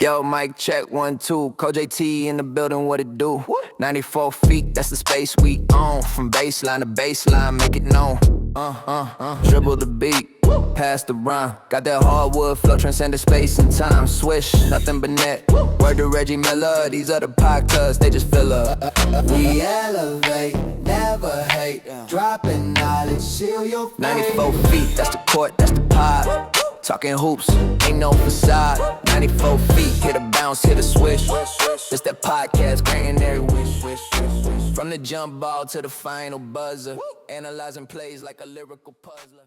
Yo, mic check, 1, 2. Coach JT in the building, what it do? 94 feet, that's the space we own. From baseline to baseline, make it known. Dribble the beat, pass the rhyme. Got that hardwood flow, transcended space and time. Swish, nothing but net. Word to Reggie Miller, these other podcasts, they just fill up. We elevate, never hate. Dropping knowledge, seal your fate. 94 feet, that's the court, that's the pod. Talking hoops, ain't no facade. 94 feet, hit a bounce, hit a swish. It's that podcast, granting every wish. From the jump ball to the final buzzer. Analyzing plays like a lyrical puzzler.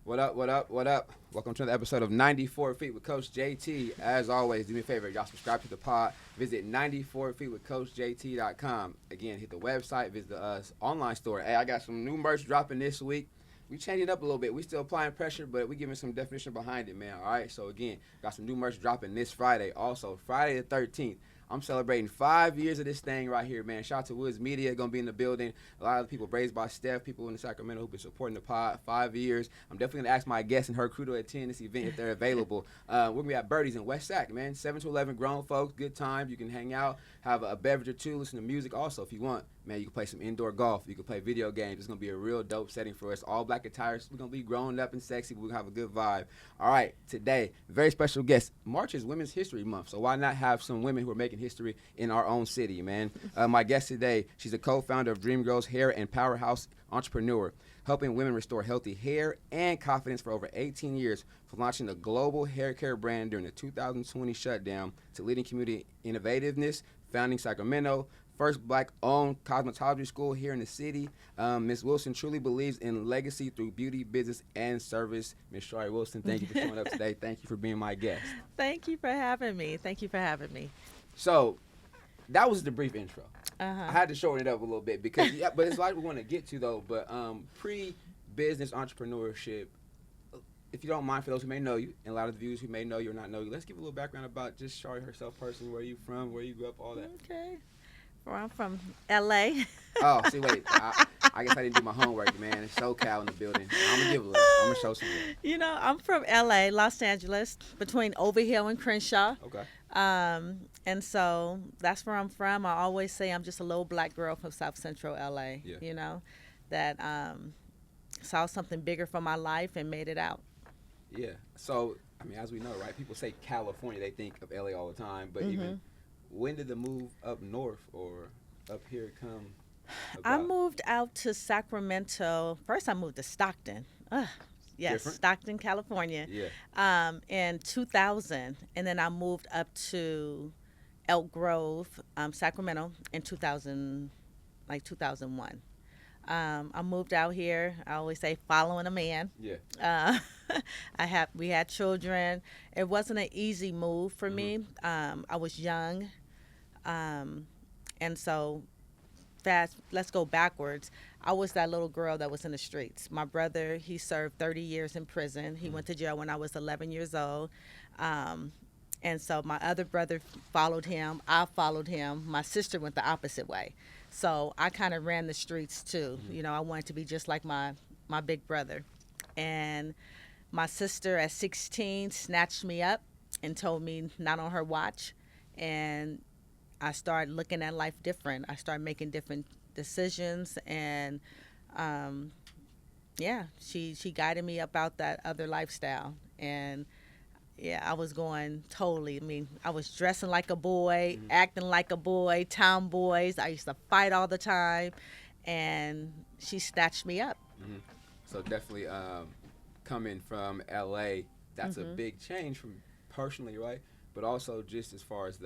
What up, what up, what up? Welcome to the episode of 94 Feet with Coach JT. As always, do me a favor, y'all subscribe to the pod. Visit 94feetwithcoachjt.com. Again, hit the website, visit the online store. Hey, I got some new merch dropping this week. We changed it up a little bit. We still applying pressure, but we giving some definition behind it, man. All right, so again, got some new merch dropping this Friday. Also, Friday the 13th. I'm celebrating 5 years of this thing right here, man. Shout out to Woods Media, going to be in the building. A lot of the people raised by Steph, people in the Sacramento who've been supporting the pod 5 years. I'm definitely going to ask my guests and her crew to attend this event if they're available. We're going to be at Birdie's in West Sac, man. 7 to 11 grown folks, good time. You can hang out, have a beverage or two, listen to music. Also, if you want, man, you can play some indoor golf. You can play video games. It's going to be a real dope setting for us. All black attire. We're going to be grown up and sexy. We're going to have a good vibe. All right, today, very special guest. March is Women's History Month, so why not have some women who are making history in our own city, man? My guest today, she's a co-founder of Dream Girls Hair and Powerhouse Entrepreneur, helping women restore healthy hair and confidence for over 18 years, from launching the global hair care brand during the 2020 shutdown to leading community innovativeness, founding Sacramento, first black-owned cosmetology school here in the city. Ms. Wilson truly believes in legacy through beauty, business, and service. Ms. Shari Wilson, thank you for showing up today. Thank you for being my guest. Thank you for having me. So, that was the brief intro. I had to shorten it up a little bit because, but it's like we want to get to though. But pre-business entrepreneurship, if you don't mind, for those who may know you, and a lot of the viewers who may know you or not know you, let's give a little background about just Shari herself personally, where you from, where you grew up, all that. Okay. Well, I'm from L.A. Oh, see, wait. I guess I didn't do my homework, man. It's SoCal in the building. I'm going to give a little. I'm going to show some. You know, I'm from L.A., Los Angeles, between Overhill and Crenshaw. Okay. And so that's where I'm from. I always say I'm just a little black girl from South Central L.A., you know, that saw something bigger for my life and made it out. Yeah. So, I mean, as we know, right, people say California, they think of L.A. all the time, but even when did the move up north or up here come about? I moved out to Sacramento. First, I moved to Stockton. Yes, Different? Stockton, California. Yeah. In 2000, and then I moved up to Elk Grove, Sacramento, in 2001. I moved out here. I always say following a man. Yeah. We had children. It wasn't an easy move for me. I was young, and so let's go backwards. I was that little girl that was in the streets. My brother, he served 30 years in prison. He went to jail when I was 11 years old. And so my other brother followed him. I followed him. My sister went the opposite way. So I kind of ran the streets too. You know, I wanted to be just like my big brother. And my sister at 16 snatched me up and told me not on her watch. And I started looking at life different. I started making different decisions, and she guided me about that other lifestyle. And I was going totally. I mean, I was dressing like a boy, acting like a boy, tomboys. I used to fight all the time, and she snatched me up. So definitely coming from L.A., that's a big change from personally, right? But also just as far as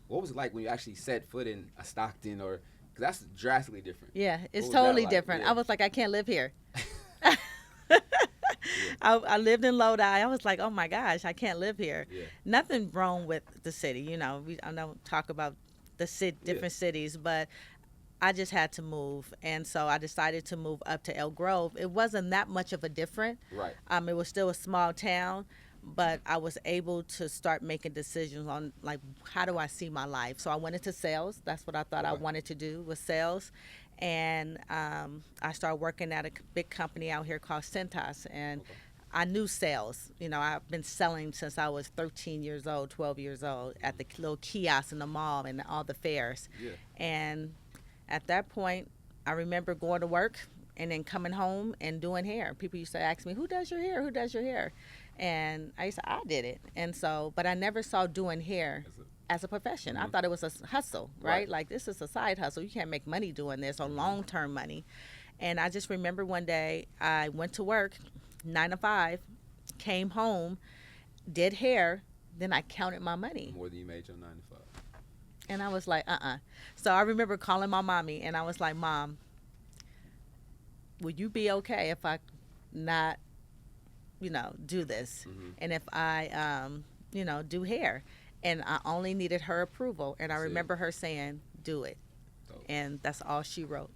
what was it like when you actually set foot in a Stockton, or because that's drastically different? Yeah, it's totally different. Yeah. I was like, I can't live here. I lived in Lodi. I was like, oh my gosh, I can't live here. Yeah. Nothing wrong with the city, you know. I don't talk about the different cities, but I just had to move, and so I decided to move up to Elk Grove. It wasn't that much of a difference. Right. It was still a small town, but I was able to start making decisions on, like, how do I see my life? So I went into sales. That's what I thought I wanted to do, was sales. And I started working at a big company out here called Cintas. And I knew sales. You know, I've been selling since I was 13 years old, 12 years old at the little kiosks in the mall and all the fairs. Yeah. And at that point, I remember going to work and then coming home and doing hair. People used to ask me, who does your hair? Who does your hair? And I used to, I did it. And so, but I never saw doing hair as a profession. I thought it was a hustle, right? Like, this is a side hustle. You can't make money doing this, or long-term money. And I just remember one day I went to work 9 to 5, came home, did hair, then I counted my money. More than you made your 9 to 5. And I was like, So I remember calling my mommy, and I was like, Mom, would you be okay if I not, do this? And if I, do hair? And I only needed her approval. And I remember her saying, do it. Dope. And that's all she wrote.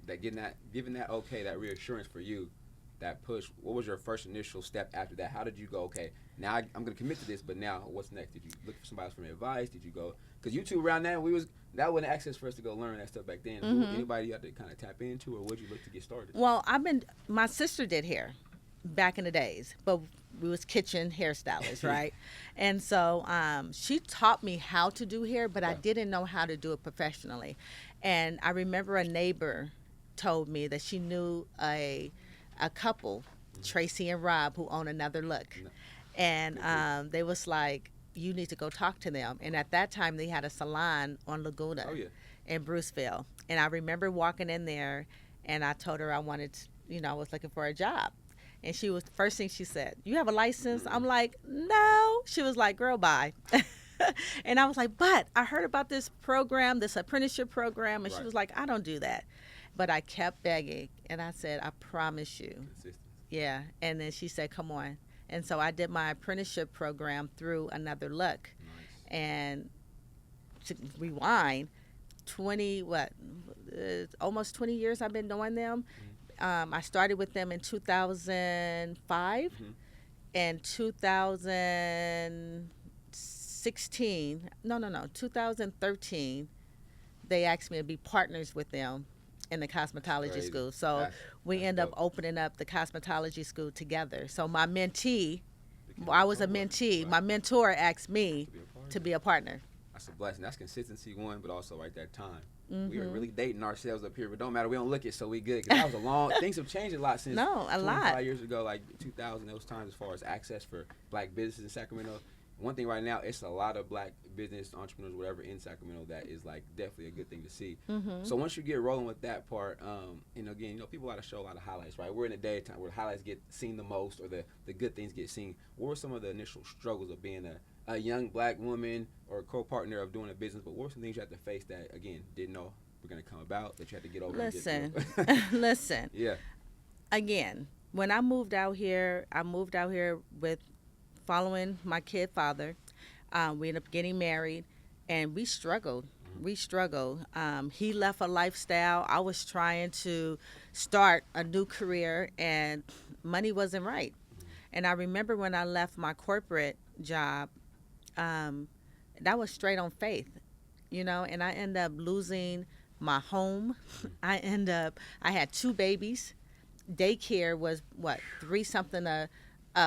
That giving that okay, that reassurance for you, that push. What was your first initial step after that? How did you go? Okay, now I'm going to commit to this, but now what's next? Did you look for somebody else for advice? Did you go? Because you two around that that wasn't access for us to go learn that stuff back then. Anybody you had to kind of tap into, or would you look to get started? Well, my sister did hair back in the days, but we was kitchen hairstylists, right? And so she taught me how to do hair, but I didn't know how to do it professionally. And I remember a neighbor told me that she knew a couple, Tracy and Rob, who own Another Look. And they was like, you need to go talk to them. And at that time, they had a salon on Laguna in Bruceville. And I remember walking in there, and I told her I wanted to, I was looking for a job. And she was, the first thing she said, you have a license? I'm like, no. She was like, girl, bye. And I was like, but I heard about this program, this apprenticeship program. And she was like, I don't do that. But I kept begging, and I said, I promise you. Yeah. And then she said, come on. And so I did my apprenticeship program through Another Look. Nice. And to rewind, almost 20 years I've been doing them. I started with them in 2005. And 2013, they asked me to be partners with them in the cosmetology school. So we end up opening up the cosmetology school together. So my mentee, I was a mentee. My mentor asked me to be a partner. That's a blessing. That's consistency, one, but also right that time. We are really dating ourselves up here, but don't matter. We don't look it, so we good. Cause that was a long. Things have changed a lot since 25 years ago, like 2000. Those times, as far as access for black businesses in Sacramento. One thing right now, it's a lot of black business entrepreneurs, whatever, in Sacramento that is like definitely a good thing to see. So once you get rolling with that part, and again, people got to show a lot of highlights, right? We're in a daytime where the highlights get seen the most, or the good things get seen. What were some of the initial struggles of being a young black woman or a co-partner of doing a business? But what were some things you had to face that, again, didn't know were going to come about, that you had to get over? Listen. Yeah. Again, when I moved out here with following my kid father. We ended up getting married, and we struggled. He left a lifestyle. I was trying to start a new career, and money wasn't right. And I remember when I left my corporate job, that was straight on faith, and I ended up losing my home. I had 2 babies. Daycare was, 3 something a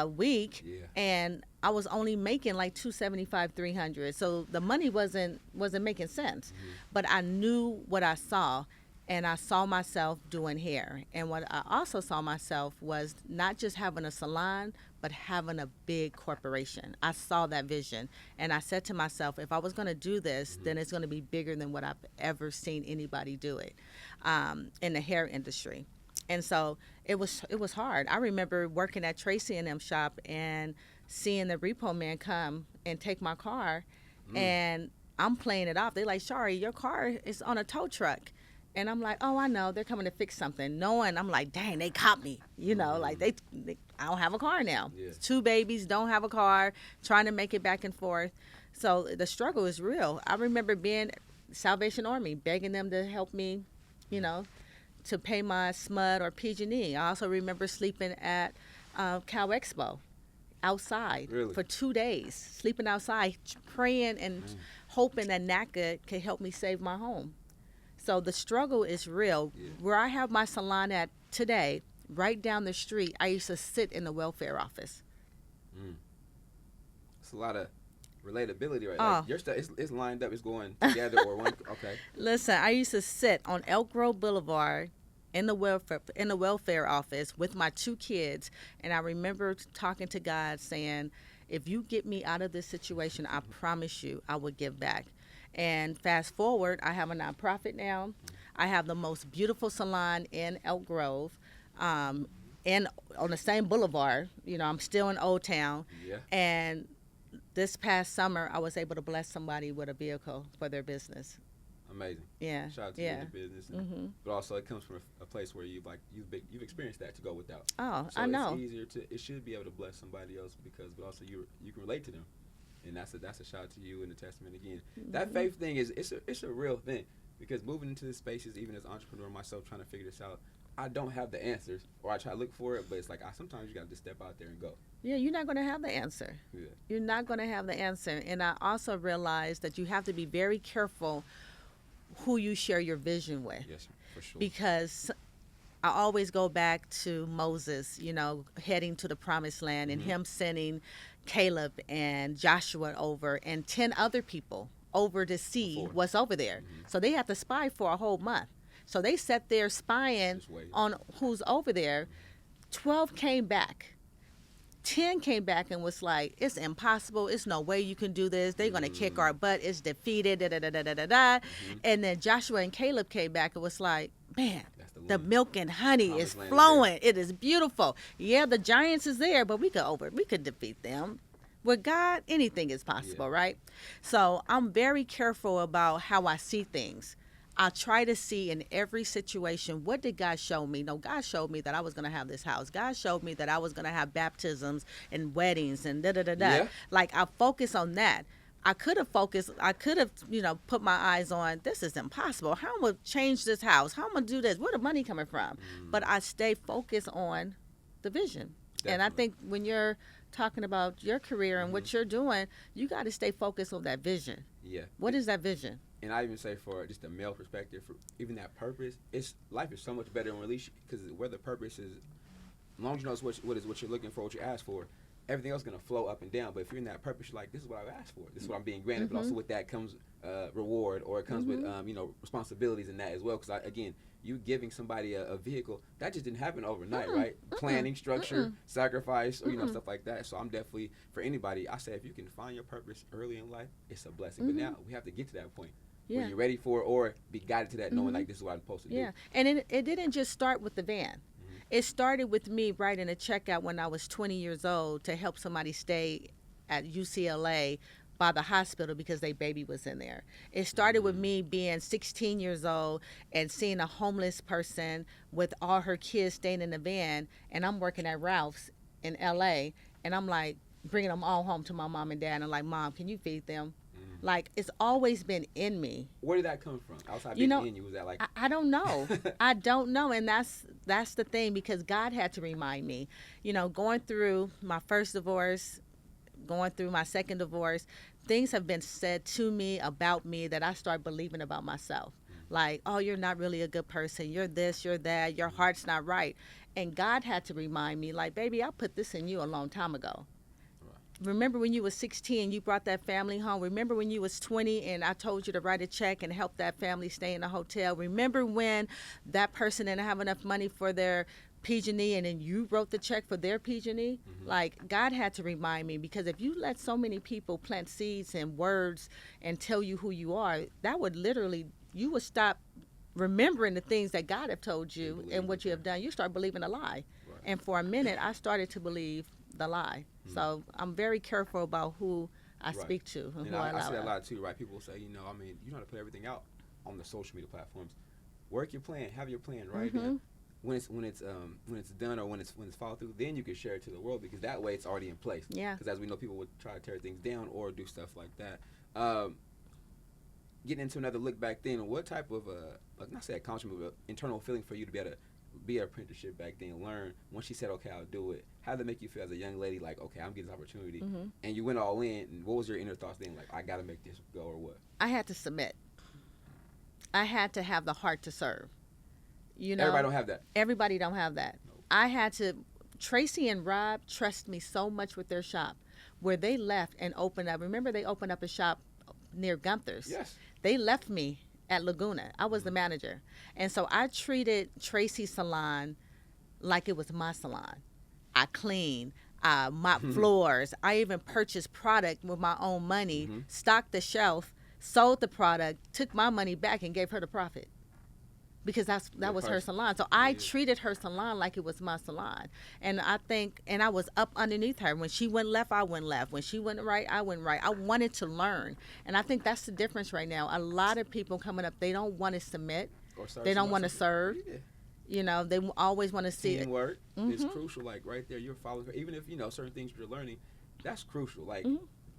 week, and I was only making like $275, $300. So the money wasn't making sense. But I knew what I saw, and I saw myself doing hair. And what I also saw myself was not just having a salon, but having a big corporation. I saw that vision, and I said to myself, if I was going to do this, then it's going to be bigger than what I've ever seen anybody do it in the hair industry. And so it was hard. I remember working at Tracy and them shop and seeing the repo man come and take my car, and I'm playing it off. They're like, Shari, your car is on a tow truck. And I'm like, oh, I know. They're coming to fix something. Knowing, I'm like, dang, they caught me. Like I don't have a car now. 2 babies, don't have a car, trying to make it back and forth. So the struggle is real. I remember being Salvation Army, begging them to help me, to pay my SMUD or PG&E. I also remember sleeping at Cal Expo outside for 2 days, sleeping outside, praying and hoping that NACA could help me save my home. So the struggle is real. Where I have my salon at today, right down the street, I used to sit in the welfare office. It's a lot of relatability, right? Oh. Like your stuff, it's lined up, it's going together or one. Okay. Listen, I used to sit on Elk Grove Boulevard in the welfare office with my 2 kids, and I remember talking to God saying, if you get me out of this situation, I promise you I will give back. And fast forward, I have a nonprofit now. I have the most beautiful salon in Elk Grove, and on the same boulevard. You know, I'm still in Old Town. Yeah. And this past summer, I was able to bless somebody with a vehicle for their business. Amazing. Yeah. Shout out to you in the business, but also it comes from a place where you've experienced that to go without. Oh, so I know. It's easier it should be able to bless somebody else but also you can relate to them, and that's a shout out to you and the testament again. That faith thing it's a real thing, because moving into the spaces, even as an entrepreneur myself, trying to figure this out, I don't have the answers, or I try to look for it, but it's like sometimes you got to just step out there and go. Yeah, you're not going to have the answer. Yeah. You're not going to have the answer. And I also realized that you have to be very careful who you share your vision with. Yes, for sure. Because I always go back to Moses, you know, heading to the promised land, and him sending Caleb and Joshua over and 10 other people over to see what's over there. So they had to spy for a whole month. So they sat there spying on who's over there. 12 came back. 10 came back and was like, it's impossible. It's no way you can do this. They're going to kick our butt. It's defeated. Da, da, da, da, da, da, da. And then Joshua and Caleb came back and was like, man, the milk and honey is flowing. It is beautiful. Yeah, the giants is there, but we could defeat them. With God, anything is possible, right? So I'm very careful about how I see things. I try to see in every situation, what did God show me? No, God showed me that I was going to have this house. God showed me that I was going to have baptisms and weddings and da-da-da-da. Yeah. Like, I focus on that. I could have, put my eyes on, this is impossible. How am I going to change this house? How am I going to do this? Where the money coming from? But I stay focused on the vision. Definitely. And I think when you're talking about your career and what you're doing, you got to stay focused on that vision. Yeah. What is that vision? And I even say, for just a male perspective, for even that purpose, life is so much better when because where the purpose is, as long as you know what you're looking for, what you ask for, everything else is gonna flow up and down. But if you're in that purpose, you're like, this is what I've asked for, this is what I'm being granted. But also with that comes reward, or it comes with responsibilities in that as well. Because again, you giving somebody a vehicle, that just didn't happen overnight, right? Planning, structure, sacrifice, or stuff like that. So I'm definitely, for anybody, I say if you can find your purpose early in life, it's a blessing. But now we have to get to that point. When you're ready for it, or be guided to that, knowing like this is what I'm supposed to do. Yeah, and it didn't just start with the van. It started with me writing a check out when I was 20 years old to help somebody stay at UCLA by the hospital because their baby was in there. It started with me being 16 years old and seeing a homeless person with all her kids staying in the van, and I'm working at Ralph's in LA, and I'm like bringing them all home to my mom and dad, and I'm like, Mom, can you feed them? Like, it's always been in me. Where did that come from? Outside being in you, was that like? I don't know. I don't know, and that's the thing, because God had to remind me. Going through my first divorce, going through my second divorce, things have been said to me about me that I start believing about myself. Like, oh, you're not really a good person. You're this, you're that. Your heart's not right. And God had to remind me, like, baby, I put this in you a long time ago. Remember when you was 16, you brought that family home. Remember when you was 20 and I told you to write a check and help that family stay in a hotel. Remember when that person didn't have enough money for their PG&E and then you wrote the check for their PG&E? Like, God had to remind me, because if you let so many people plant seeds and words and tell you who you are, that would literally, you would stop remembering the things that God have told you and what you have done. You start believing a lie. Right. And for a minute, I started to believe the lie. So I'm very careful about who I speak to and who I allow. I say that a lot too, right? People say, you know how to put everything out on the social media platforms. Work your plan, have your plan, right? And when it's done, or when it's followed through, then you can share it to the world, because that way it's already in place. Yeah. Because as we know, people would try to tear things down or do stuff like that. Getting into another look back then, what type of not say accomplishment, but internal feeling for you to be able to be an apprenticeship back then, learn, once she said, okay, I'll do it, how did it make you feel as a young lady, like, okay, I'm getting this opportunity, and you went all in, and what was your inner thoughts then, like, I gotta make this go, or what? I had to submit. I had to have the heart to serve. Everybody don't have that. Everybody don't have that. Nope. I had to. Tracy and Rob trust me so much with their shop, where they left and opened up. Remember, they opened up a shop near Gunther's. Yes. They left me at Laguna. I was the manager, and so I treated Tracy's salon like it was my salon. I cleaned, I mopped floors. I even purchased product with my own money, stocked the shelf, sold the product, took my money back, and gave her the profit. Because that was her salon. So I treated her salon like it was my salon. And I think, and I was up underneath her. When she went left, I went left. When she went right, I went right. I wanted to learn. And I think that's the difference right now. A lot of people coming up, they don't want to submit. They don't want to serve. Yeah. You know, they always want to see Teamwork is crucial. Like right there, you're following her. Even if, you know, certain things you're learning, that's crucial. Like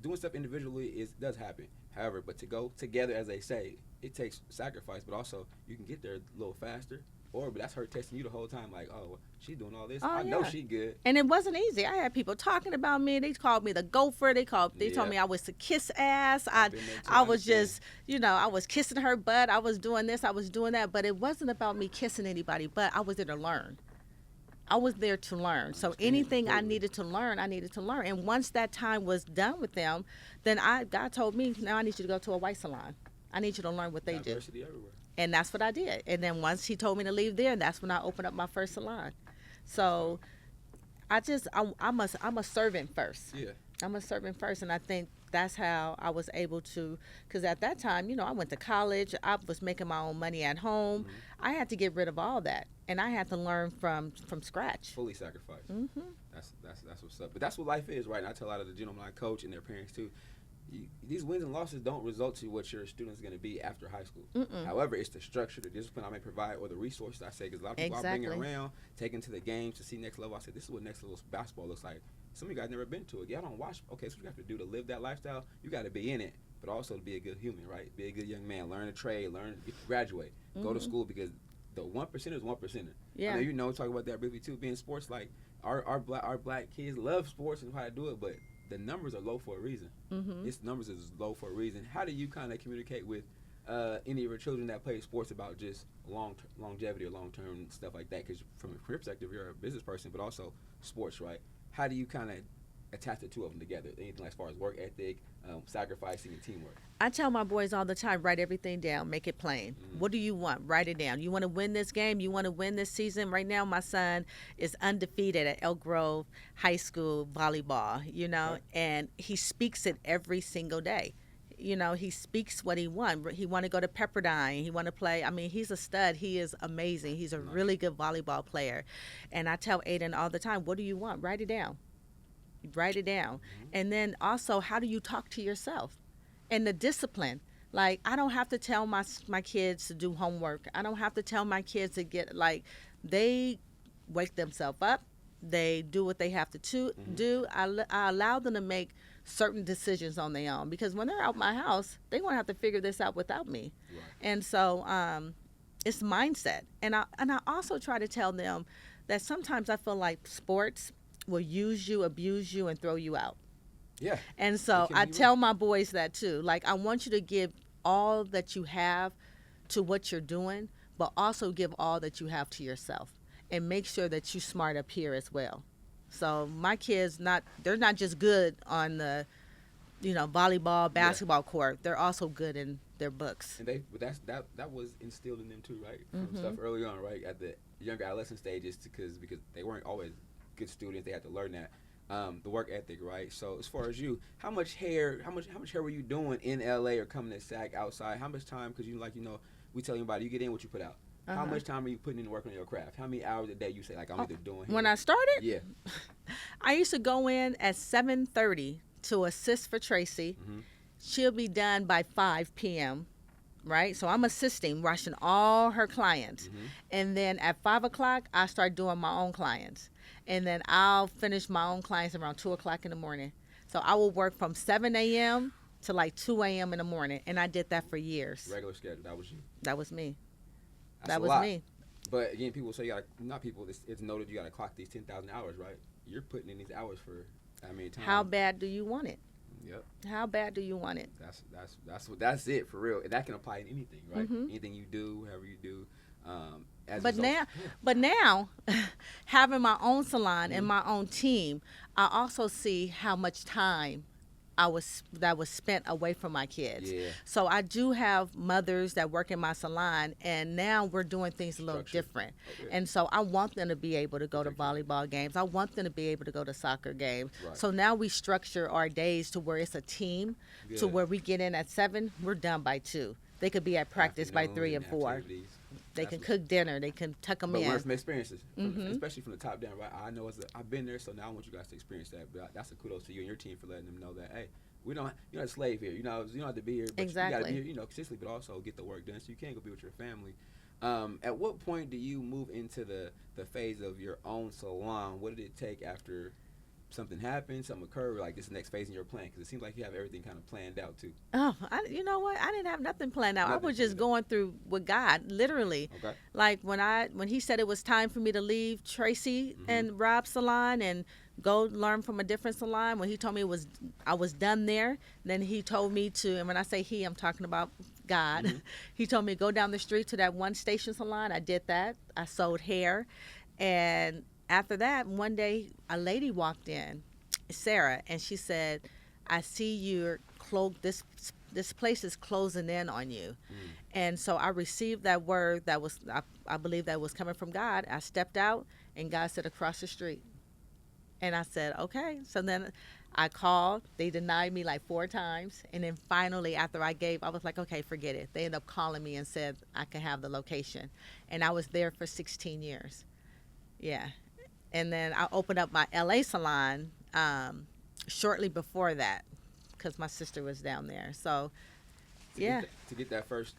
doing stuff individually does happen. However, but to go together, as they say, it takes sacrifice, but also you can get there a little faster. But that's her testing you the whole time. Like, oh, well, she's doing all this. I know she good. And it wasn't easy. I had people talking about me. They called me the gopher. They told me I was the kiss ass. I was just, you know, I was kissing her butt. I was doing this. I was doing that. But it wasn't about me kissing anybody. But I was there to learn. I was there to learn. So anything I needed to learn, I needed to learn. And once that time was done with them, then God told me, now I need you to go to a white salon. I need you to learn what they do. Diversity everywhere. And that's what I did. And then once he told me to leave there, that's when I opened up my first salon. So I'm a servant first. Yeah. I'm a servant first. And I think that's how I was able to, because at that time, you know, I went to college. I was making my own money at home. I had to get rid of all that. And I had to learn from scratch. Fully sacrificed. That's what's up. But that's what life is, right? And I tell a lot of the gentlemen I coach and their parents too. These wins and losses don't result to what your student's going to be after high school. However, it's the structure, the discipline I may provide, or the resources I say. Because a lot of people I bring it around, taking to the games to see next level. I said, this is what next level basketball looks like. Some of you guys never been to it. Y'all don't watch. Okay, so what you have to do to live that lifestyle, you got to be in it, but also to be a good human, right? Be a good young man. Learn a trade. Graduate. Go to school, because the 1% is 1%. Yeah. I know you know, talk about that briefly too. Being sports, like our black kids love sports and know how to do it, but the numbers are low for a reason. Its numbers is low for a reason. How do you kind of communicate with any of your children that play sports about just longevity or long-term stuff like that? Because from a career perspective, you're a business person, but also sports, right? How do you kind of attach the two of them together? Anything like as far as work ethic, sacrificing, and teamwork? I tell my boys all the time, write everything down, make it plain. What do you want? Write it down. You want to win this game? You want to win this season? Right now, my son is undefeated at Elk Grove High School volleyball, you know, and he speaks it every single day. You know, he speaks what he wants. He want to go to Pepperdine. He want to play. I mean, he's a stud. He is amazing. He's a really good volleyball player. And I tell Aiden all the time, what do you want? Write it down. Write it down. And then also, how do you talk to yourself? And the discipline. Like, I don't have to tell my kids to do homework. I don't have to tell my kids to get, like, they wake themselves up. They do what they have to do. I allow them to make certain decisions on their own, because when they're out my house, they're going to have to figure this out without me. Right. And so it's mindset. And I also try to tell them that sometimes I feel like sports will use you, abuse you, and throw you out. Yeah. And so I tell my boys that too. Like, I want you to give all that you have to what you're doing, but also give all that you have to yourself, and make sure that you're smart up here as well. So my kids, they're not just good on the, you know, volleyball, basketball court. They're also good in their books. And that was instilled in them too, right? From stuff early on, right? At the younger adolescent stages, because they weren't always good students. They had to learn that. The work ethic, right? So as far as you, how much hair were you doing in LA or coming to SAC outside? How much time? Because we tell you about it, you get in what you put out. How much time are you putting in working on your craft? How many hours a day you say, like, I'm either doing here? When I started? Yeah. I used to go in at 7:30 to assist for Tracy. She'll be done by 5 p.m., right? So I'm assisting, rushing all her clients. And then at 5 o'clock, I start doing my own clients. And then I'll finish my own clients around 2 o'clock in the morning. So I will work from 7 a.m. to like 2 a.m. in the morning. And I did that for years. Regular schedule. That was you. That was me. That's that was lot. Me. But again, people say it's noted you got to clock these 10,000 hours, right? You're putting in these hours for how many times? How bad do you want it? Yep. How bad do you want it? That's it for real. And that can apply in anything, right? Anything you do, whatever you do. as But results. now, but now, having my own salon and my own team, I also see how much time that was spent away from my kids. Yeah. So I do have mothers that work in my salon, and now we're doing things a little Structure. different. Okay. And so I want them to be able to go to volleyball games. I want them to be able to go to soccer games. Right. So now we structure our days to where it's a team, to Good. where we get in at 7, we're done by 2. They could be at practice by Afternoons 3 and 4. activities. They can Absolutely. cook dinner. They can tuck them But in. learn from experiences, Mm-hmm. especially from the top down. Right? I know I've been there, so now I want you guys to experience that. But that's a kudos to you and your team for letting them know that, hey, you're not a slave here. You don't have to be here, but you got to Exactly. be here, consistently, but also get the work done so you can go be with your family. At what point do you move into the phase of your own salon? What did it take after something happened, something occurred, like this next phase in your plan? Because it seems like you have everything kind of planned out too. Oh, you know what? I didn't have nothing planned out. I Nothing was just planned out. going through with God, literally. Okay. Like when he said it was time for me to leave Tracy and Rob's salon and go learn from a different salon. When he told me I was done there, then he told me to. And when I say he, I'm talking about God. He told me to go down the street to that one station salon. I did that. I sold hair, and after that, one day a lady walked in, Sarah, and she said, "I see you're this place is closing in on you." And so I received that word that was, I believe that was coming from God. I stepped out, and God said, "Across the street." And I said, okay. So then I called. They denied me like 4 times. And then finally, after I was like, okay, forget it. They ended up calling me and said I could have the location. And I was there for 16 years. Yeah. And then I opened up my LA salon shortly before that because my sister was down there. So, yeah. To get that first,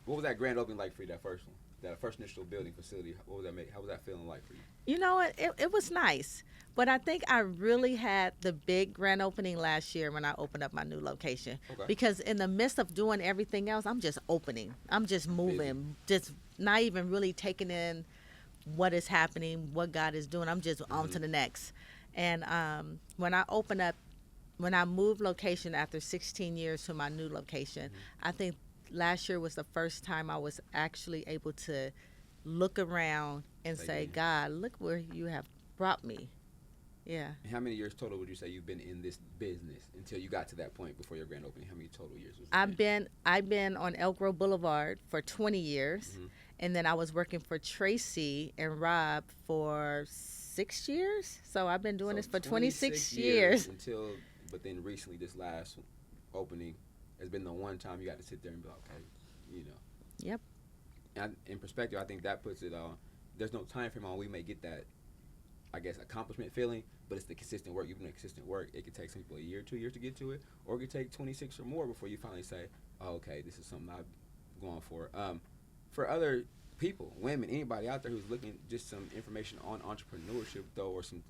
what was that grand opening like for you? That first one, that first initial building facility. What was that make? How was that feeling like for you? You know what? It was nice. But I think I really had the big grand opening last year when I opened up my new location. Okay. Because in the midst of doing everything else, I'm just opening. I'm just moving. Just not even really taking in what is happening, what God is doing. I'm just on to the next. And when I moved location after 16 years to my new location, I think last year was the first time I was actually able to look around and say, God, look where you have brought me. Yeah. And how many years total would you say you've been in this business until you got to that point before your grand opening? How many total years was it? I've been on Elk Grove Boulevard for 20 years, and then I was working for Tracy and Rob for 6 years. So I've been doing this for 26 years. But then recently, this last opening has been the one time you got to sit there and be like, okay, Yep. And in perspective, I think that puts it on. There's no time frame on we may get that, I guess, accomplishment feeling, but it's the consistent work. You've been doing consistent work. It could take some people a year, 2 years to get to it, or it could take 26 or more before you finally say, oh, okay, this is something I'm going for. For other people, women, anybody out there who's looking, just some information on entrepreneurship, though, or some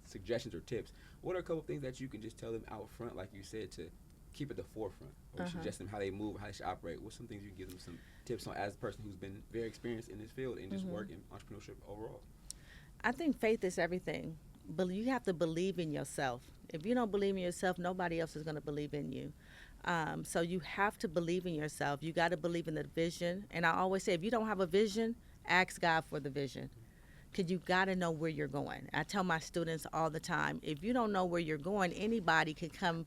suggestions or tips, what are a couple things that you can just tell them out front, like you said, to keep at the forefront, or suggest them how they move, how they should operate? What's some things you can give them some tips on as a person who's been very experienced in this field and just work in entrepreneurship overall? I think faith is everything. But you have to believe in yourself. If you don't believe in yourself, nobody else is going to believe in you. So you have to believe in yourself. You got to believe in the vision. And I always say, if you don't have a vision, ask God for the vision. Because you got to know where you're going. I tell my students all the time, if you don't know where you're going, anybody can come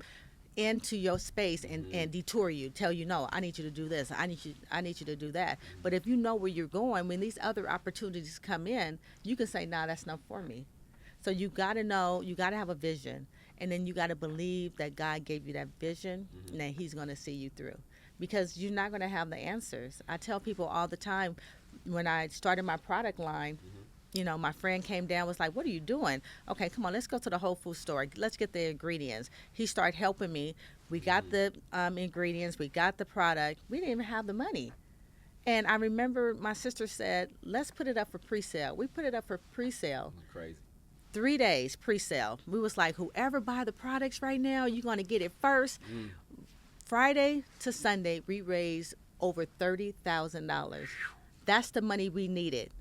into your space and detour you, tell you, no, I need you to do this, I need you to do that. But if you know where you're going, when these other opportunities come in, you can say, nah, that's not for me. So you got to know, you got to have a vision, and then you got to believe that God gave you that vision and that he's going to see you through, because you're not going to have the answers. I tell people all the time, when I started my product line, my friend came down, was like, what are you doing? Okay, come on, let's go to the Whole Foods store. Let's get the ingredients. He started helping me. We got the ingredients. We got the product. We didn't even have the money. And I remember my sister said, let's put it up for pre-sale. We put it up for pre-sale. Crazy. 3 days pre-sale. We was like, whoever buy the products right now, you're going to get it first. Friday to Sunday, we raised over $30,000. That's the money we needed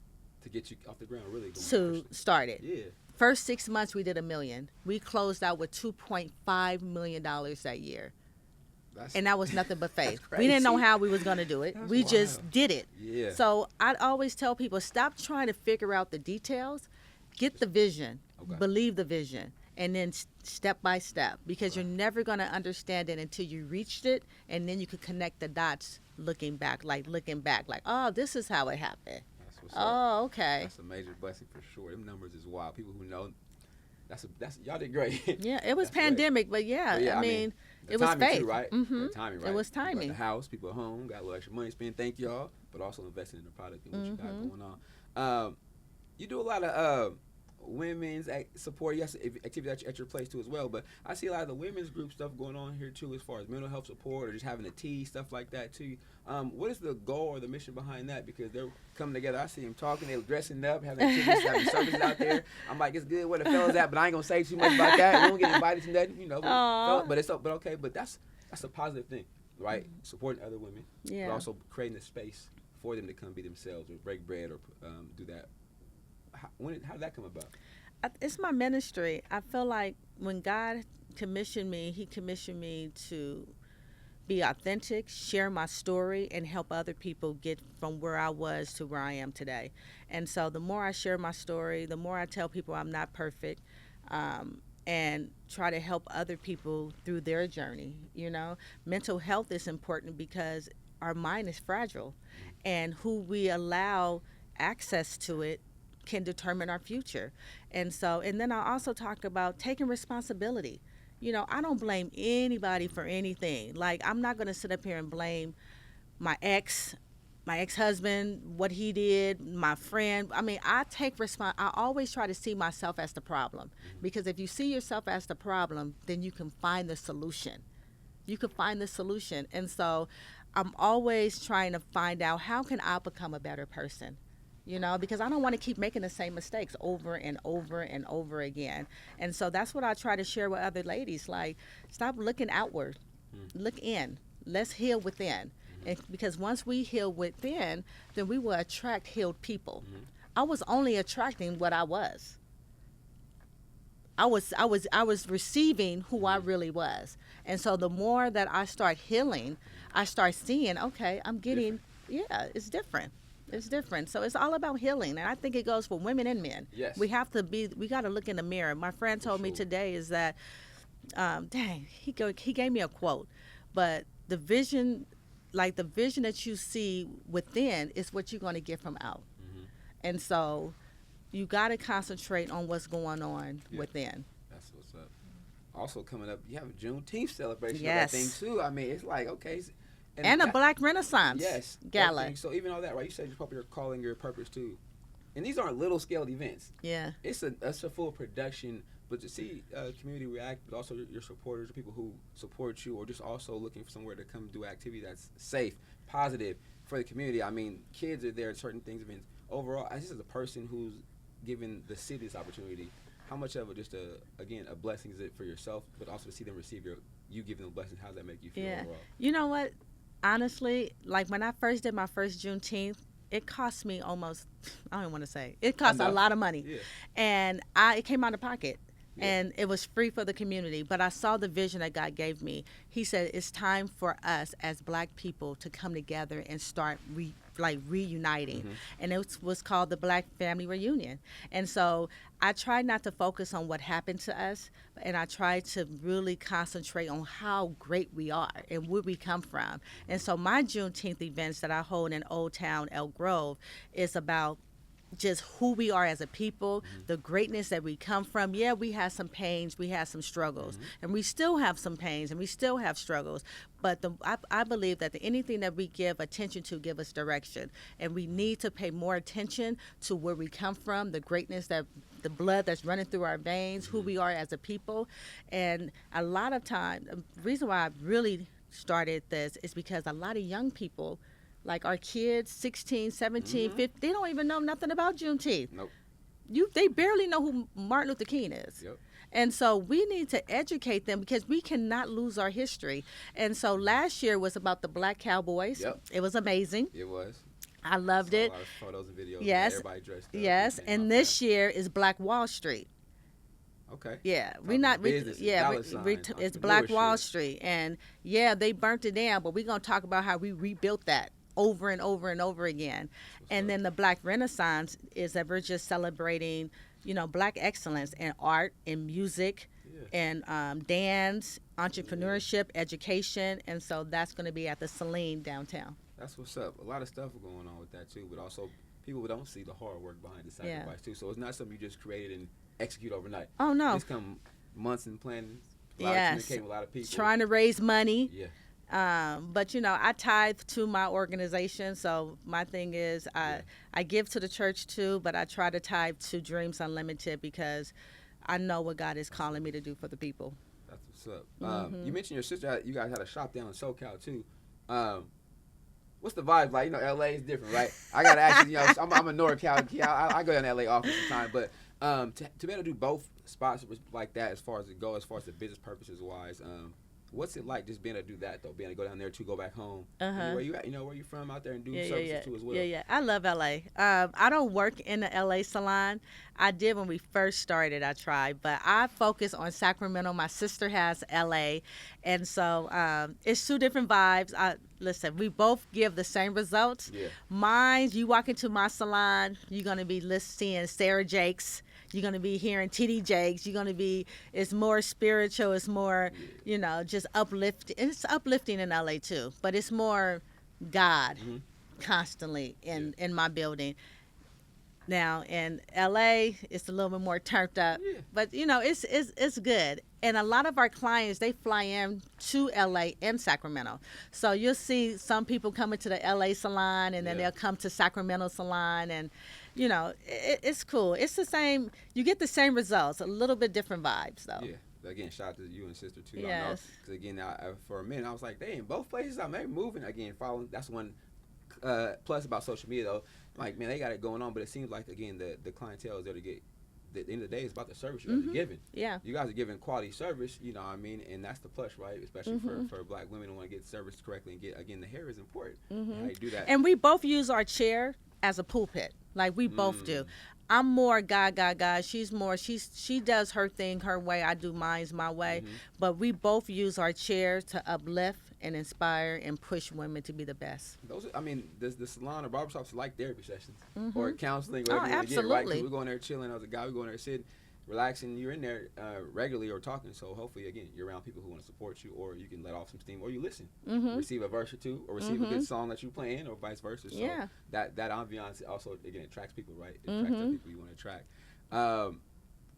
To get you off the ground, really. to start it. Yeah. First 6 months, we did $1 million. We closed out with $2.5 million that year. and that was nothing but faith. crazy. We didn't know how we was going to do it. That's We wild. just did it. Yeah. So I always tell people, stop trying to figure out the details. Get the vision. Okay. Believe the vision. And then step by step, because you're never going to understand it until you reached it, and then you could connect the dots looking back, like, oh, this is how it happened. That's what's up. Oh, okay. That's a major blessing for sure. Them numbers is wild. People who know, that's y'all did great. Yeah, it was That's great. pandemic, but yeah, I mean the it was timing faith. too, right? Mm-hmm. The timing, right? It was People at timing. the house, people at home, got a little extra money to spend. Thank y'all, but also investing in the product and what you got going on. You do a lot of women's support, yes, activities at your place too as well. But I see a lot of the women's group stuff going on here too, as far as mental health support or just having a tea, stuff like that too. What is the goal or the mission behind that? Because they're coming together. I see them talking, they're dressing up, having activities, having services out there. I'm like, it's good where the fellas at, but I ain't gonna say too much about that. We don't get invited to nothing, you know. But it's but okay. But that's a positive thing, right? Supporting other women, but also creating a space for them to come be themselves or break bread or do that. How did that come about? It's my ministry. I feel like when God commissioned me, he commissioned me to be authentic, share my story, and help other people get from where I was to where I am today. And so the more I share my story, the more I tell people I'm not perfect, and try to help other people through their journey. You know, mental health is important because our mind is fragile, and who we allow access to it can determine our future. And then I also talk about taking responsibility. You know, I don't blame anybody for anything. Like, I'm not going to sit up here and blame my ex-husband, what he did, my friend. I mean, I always try to see myself as the problem, because if you see yourself as the problem, then you can find the solution. And so I'm always trying to find out, how can I become a better person? You know, because I don't want to keep making the same mistakes over and over and over again. And so that's what I try to share with other ladies. Like, stop looking outward. Look in. Let's heal within. And because once we heal within, then we will attract healed people. I was only attracting what I was. I was receiving who I really was. And so the more that I start healing, I start seeing, okay, I'm getting, it's different. It's different. So it's all about healing. And I think it goes for women and men. Yes. We got to look in the mirror. My friend told me today is that, he gave me a quote, but the vision that you see within is what you're going to get from out. And so you got to concentrate on what's going on within. That's what's up. Also coming up, you have a Juneteenth celebration. Yes. Of that thing too. I mean, it's like, okay. And a Black Renaissance Gala. Definitely. So even all that, right? You said you're calling your purpose too. And these aren't little scaled events. Yeah. It's a full production, but to see community react, but also your supporters, people who support you, or just also looking for somewhere to come do activity that's safe, positive for the community. I mean, kids are there at certain things, events. Overall, just as a person who's given the city this opportunity, how much of it just a blessing is it for yourself, but also to see them receive you giving them blessings? How does that make you feel overall? You know what? Honestly, like when I first did my first Juneteenth, it cost me almost, I don't want to say, it cost a lot of money. Yeah. And it came out of pocket. Yeah. And it was free for the community. But I saw the vision that God gave me. He said, it's time for us as Black people to come together and start reuniting. And it was called the Black Family Reunion. And so I tried not to focus on what happened to us, and I tried to really concentrate on how great we are and where we come from. And so my Juneteenth events that I hold in Old Town, Elk Grove, is about just who we are as a people, the greatness that we come from. Yeah, we had some pains, we had some struggles, and we still have some pains, and we still have struggles. But I believe that anything that we give attention to give us direction, and we need to pay more attention to where we come from, the greatness, that the blood that's running through our veins, who we are as a people. And a lot of time, the reason why I really started this is because a lot of young people, like our kids, 16, 17, 15, they don't even know nothing about Juneteenth. Nope. They barely know who Martin Luther King is. Yep. And so we need to educate them, because we cannot lose our history. And so last year was about the Black Cowboys. Yep. It was amazing. It was. I loved it. A lot of photos and videos. Yes. Everybody dressed up. Yes. And this year is Black Wall Street. Okay. Yeah, we Talking not. business, dollar signs, It's Black Wall entrepreneurship. Street, and yeah, they burnt it down, but we're gonna talk about how we rebuilt that over and over and over again. And up. then the Black Renaissance is that we're just celebrating, Black excellence in art, in music, Yeah. and dance, entrepreneurship, education, and so that's going to be at the Celine downtown. That's what's up. A lot of stuff going on with that too, but also people don't see the hard work behind the sacrifice too. So it's not something you just created and execute overnight. Oh no, It's come months in planning. A lot of yes, communicating with a lot of people. trying to raise money. Yeah. But I tithe to my organization, so my thing is I give to the church too, but I try to tithe to Dreams Unlimited because I know what God is calling me to do for the people. That's what's up. You mentioned your sister. You guys had a shop down in SoCal too. What's the vibe like? LA is different, right? I gotta ask you. I'm a NorCal kid. I go down to LA often sometimes, but to be able to do both spots like that, as far as the business purposes wise, what's it like just being able to do that though? Being able to go down there to go back home. Where you at? Where you from out there and do services too as well. Yeah. I love LA. I don't work in the LA salon. I did when we first started. I tried, but I focus on Sacramento. My sister has LA, and so it's two different vibes. Listen, we both give the same results. Yeah. Mine, you walk into my salon, you're gonna be seeing Sarah Jakes. You're going to be hearing TD Jakes. It's more spiritual. It's more, just uplifting. It's uplifting in LA too, but it's more God constantly in my building. Now in LA, it's a little bit more turned up, but it's good. And a lot of our clients, they fly in to LA and Sacramento. So you'll see some people coming to the LA salon and then they'll come to Sacramento salon, and it's cool. It's the same. You get the same results, a little bit different vibes though. Yeah. Again, shout out to you and sister too. Yes. Because again, for a minute, I was like, they in both places. I'm maybe moving again, following. That's one plus about social media though. Like, man, they got it going on, but it seems like again the clientele is there to get. At the end of the day, it's about the service you guys are giving. Yeah. You guys are giving quality service, you know what I mean? And that's the plus, right? Especially for black women who want to get service correctly and get, again, the hair is important. How you do that. And we both use our chair as a pulpit. Like, we both do. I'm more God. She's more, she does her thing her way. I do mine's my way. But we both use our chair to uplift and inspire and push women to be the best. The salon or barbershops are like therapy sessions or counseling, whatever you want to get, right? 'Cause we're going there chilling as a guy. We're going there sitting, relaxing. You're in there regularly or talking. So hopefully, again, you're around people who want to support you, or you can let off some steam, or you listen, receive a verse or two, or receive a good song that you're playing, or vice versa. So that ambiance also, again, attracts people, right? It attracts the people you want to attract.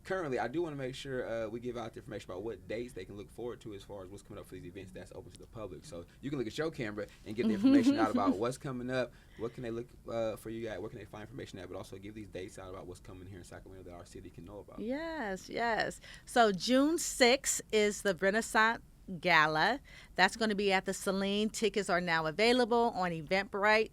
Currently, I do want to make sure we give out the information about what dates they can look forward to as far as what's coming up for these events that's open to the public. So you can look at your camera and get the information out about what's coming up, what can they look for you at, where can they find information at, but also give these dates out about what's coming here in Sacramento that our city can know about. Yes. So June 6th is the Renaissance Gala. That's going to be at the Celine. Tickets are now available on Eventbrite.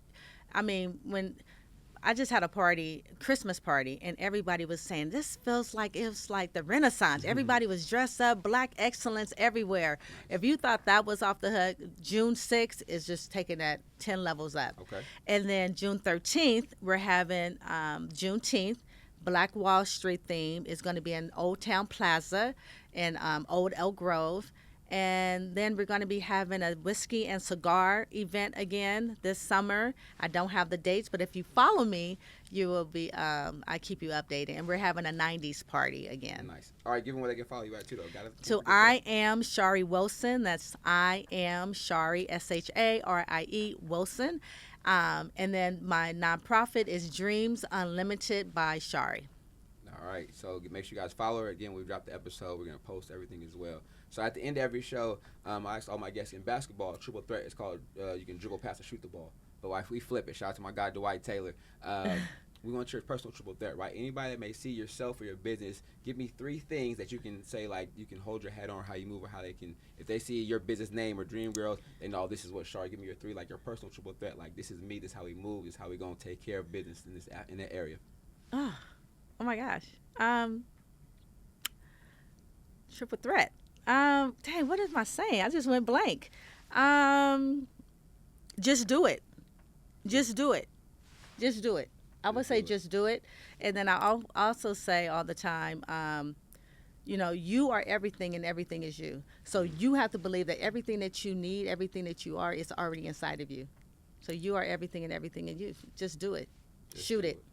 I just had a Christmas party, and everybody was saying, this feels like it was like the Renaissance. Everybody was dressed up, Black excellence everywhere. If you thought that was off the hook, June 6th is just taking that 10 levels up. Okay. And then June 13th, we're having Juneteenth. Black Wall Street theme is going to be in Old Town Plaza in Old Elk Grove. And then we're going to be having a whiskey and cigar event again this summer. I don't have the dates, but if you follow me, you will be. I keep you updated. And we're having a 90s party again. Nice. All right, give them where they can follow you at too, though. So I am Shari Wilson. That's I am Shari, SHARIE Wilson. And then my nonprofit is Dreams Unlimited by Shari. All right, so make sure you guys follow her. Again, we've dropped the episode. We're going to post everything as well. So at the end of every show, I ask all my guests in basketball, triple threat. It's called you can dribble, pass, or shoot the ball. But if we flip it, shout out to my guy Dwight Taylor. We want your personal triple threat, right? Anybody that may see yourself or your business, give me 3 things that you can say, like you can hold your hat on, how you move, or how they can, if they see your business name or Dream Girls, they know this is what Shari. Give me your 3, like your personal triple threat. Like, this is me, this is how we move, this is how we gonna take care of business in that area. Oh my gosh. Triple threat. Dang, what am I saying? I just went blank. Just do it. Just do it. Just do it. I would say just do it. And then I also say all the time, You know, you are everything and everything is you. So you have to believe that everything that you need, everything that you are, is already inside of you. So you are everything and everything in you. Just do it. Shoot it.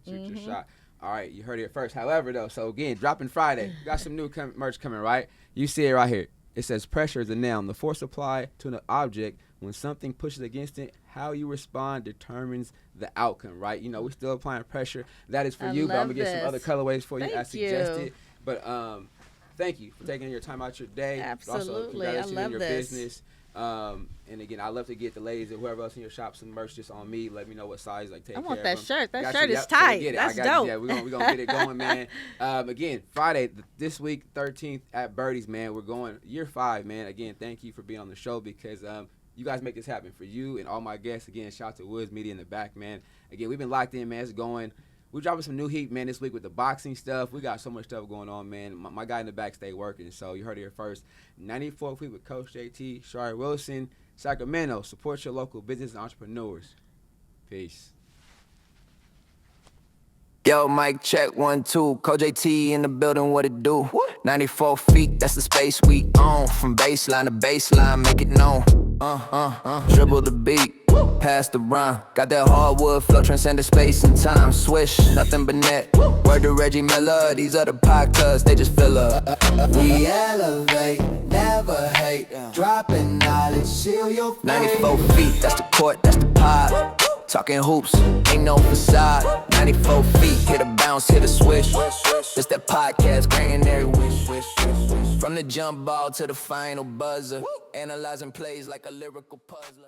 Shoot your shot. All right, you heard it first. However, though, so again, dropping Friday. We got some new merch coming, right? You see it right here. It says pressure is a noun. The force applied to an object when something pushes against it. How you respond determines the outcome, right? You know, we're still applying pressure. That is for you, but I'm going to get some other colorways for you as suggested. But thank you for taking your time out your day. Absolutely. Also, I love in your this. business. And again, I love to get the ladies and whoever else in your shop some merch just on me. Let me know what size. Like, take I care want of that them. shirt. That Got shirt you. is Yep, so tight. get it. That's I got dope. You. Yeah, we're gonna get it going, man. Again, Friday this week, 13th at Birdie's, man. We're going year 5, man. Again, thank you for being on the show because you guys make this happen for you and all my guests. Again, shout out to Woods Media in the back, man. Again, we've been locked in, man. It's going. We're dropping some new heat, man, this week with the boxing stuff. We got so much stuff going on, man. My guy in the back stay working, so you heard it here first. 94th week with Coach JT, Shari Wilson, Sacramento. Support your local business and entrepreneurs. Peace. Yo, mic check 1 2. Coach JT in the building, what it do? 94 feet, that's the space we own. From baseline to baseline, make it known. Dribble the beat, pass the rhyme. Got that hardwood flow, transcending space and time. Swish, nothing but net. Word to Reggie Miller, these other podcasts, they just fill up. We elevate, never hate. Dropping knowledge, seal your fate. 94 feet, that's the court, that's the pod. Talking hoops, ain't no facade. 94 feet, hit a bounce, hit a swish. It's that podcast, granting every wish. From the jump ball to the final buzzer. Analyzing plays like a lyrical puzzler.